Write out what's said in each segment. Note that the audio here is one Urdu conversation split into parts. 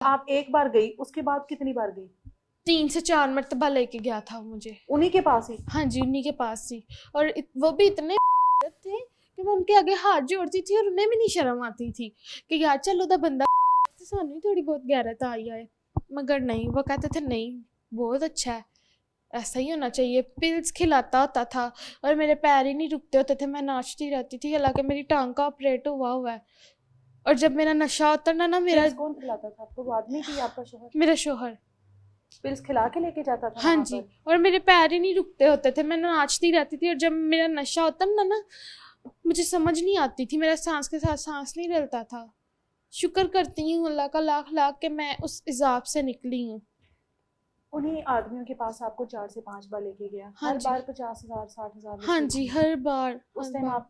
آپ ایک بار گئی، اس کے بعد کتنی بار گئی؟ 3 سے 4 مرتبہ لے کے گیا تھا مجھے. انہی کے پاس ہی؟ ہاں جی انہی کے پاس ہی. اور وہ بھی اتنے تھے کہ میں ان کے آگے ہاتھ جوڑتی تھی اور انہیں بھی نہیں شرم آتی تھی کہ یار چلو دا بندہ سانو ہی تھوڑی بہت غیرت آئی ہے. مگر نہیں، وہ کہتے تھے نہیں بہت اچھا ہے، ایسا ہی ہونا چاہیے. پلس کھلاتا ہوتا تھا اور میرے پیر ہی نہیں رکتے ہوتے تھے، میں ناچتی رہتی تھی. حالانکہ میری ٹانگ کا آپریٹ ہوا ہے. اور جب میرا نشہ اترنا نا، میرا پلس کون کھلاتا تھا آپ کو؟ وہ آدمی تھی آپ کا شوہر؟ میرا شوہر. پلس کھلا کے لے کے جاتا تھا ہاں وہاں جی، پر؟ اور میرے پیر ہی نہیں رکتے ہوتے تھے، میں ناچتی رہتی تھی. اور جب میرا نشہ اترنا نا، مجھے سمجھ نہیں آتی تھی، میرا سانس کے ساتھ سانس نہیں رلتا تھا. شکر کرتی ہوں اللہ کا لاکھ لاکھ کہ میں اس عذاب سے نکلی ہوں. انہی آدمیوں کے پاس آپ کو 4 سے 5 بار لے کے گیا، ہاں ہر جی بار 50,000 60,000 ہاں وصول جی، کیا؟ ہر بار اس ہر ٹائم بار. آپ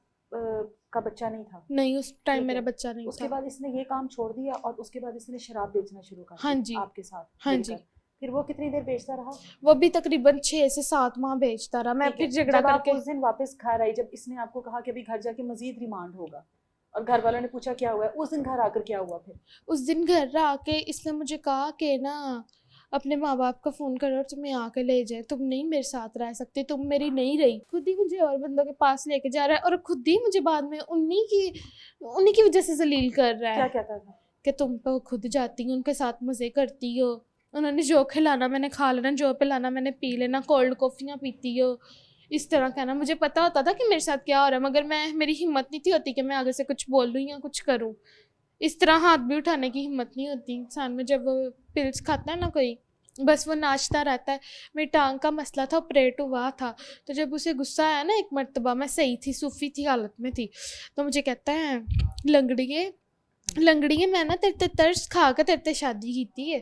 کا بچہ نہیں تھا؟ نہیں اس ٹائم ٹھیک میرا ہے. بچہ نہیں اس تھا. کے بعد اس نے یہ کام چھوڑ دیا اور اس کے بعد اس نے شراب بیچنا شروع کر ہاں دی جی آپ کے ساتھ ہاں مل جی. کر. پھر وہ کتنی دیر بیچتا رہا؟ وہ بھی تقریباً 6 سے 7 ماہ بیچتا رہا. میں ٹھیک ہے. پھر جھگڑا جب کر آپ کے اس دن واپس گھر آئی، جب اس نے آپ کو کہا کہ ابھی گھر جا کے مزید ریمانڈ ہوگا اور گھر والوں نے پوچھا کیا ہوا ہے، اس دن گھر آ کر کیا ہوا پھر؟ اس دن گھر آ کے اس نے مجھے کہا کہ نا اپنے ماں باپ کا فون کرو اور تمہیں آ کے لے جائے، تم نہیں میرے ساتھ رہ سکتی، تم میری نہیں رہی. خود ہی مجھے اور بندوں کے پاس لے کے جا رہا ہے اور خود ہی مجھے بعد میں انہی کی وجہ سے ذلیل کر رہا ہے. کیا کہتا تھا؟ کہ تم تو خود جاتی ہو ان کے ساتھ مزے کرتی ہو، انہوں نے جو کھلانا میں نے کھا لینا، جو پلانا میں نے پی لینا، کولڈ کافیاں پیتی ہو، اس طرح کہنا. مجھے پتا ہوتا تھا کہ میرے ساتھ کیا ہو رہا ہے، مگر میری ہمت نہیں تھی ہوتی کہ میں آگے سے کچھ بولوں یا کچھ کروں. اس طرح ہاتھ بھی اٹھانے کی ہمت نہیں ہوتی انسان میں جب وہ پلس کھاتا ہے نا کوئی، بس وہ ناچتا رہتا ہے. میری ٹانگ کا مسئلہ تھا، آپریٹ ہوا تھا، تو جب اسے غصہ آیا نا ایک مرتبہ، میں صحیح تھی، صوفی تھی حالت میں تھی، تو مجھے کہتا ہے لنگڑیے میں نا تیرے ترس کھا کے تیرے تے شادی کیتی ہے.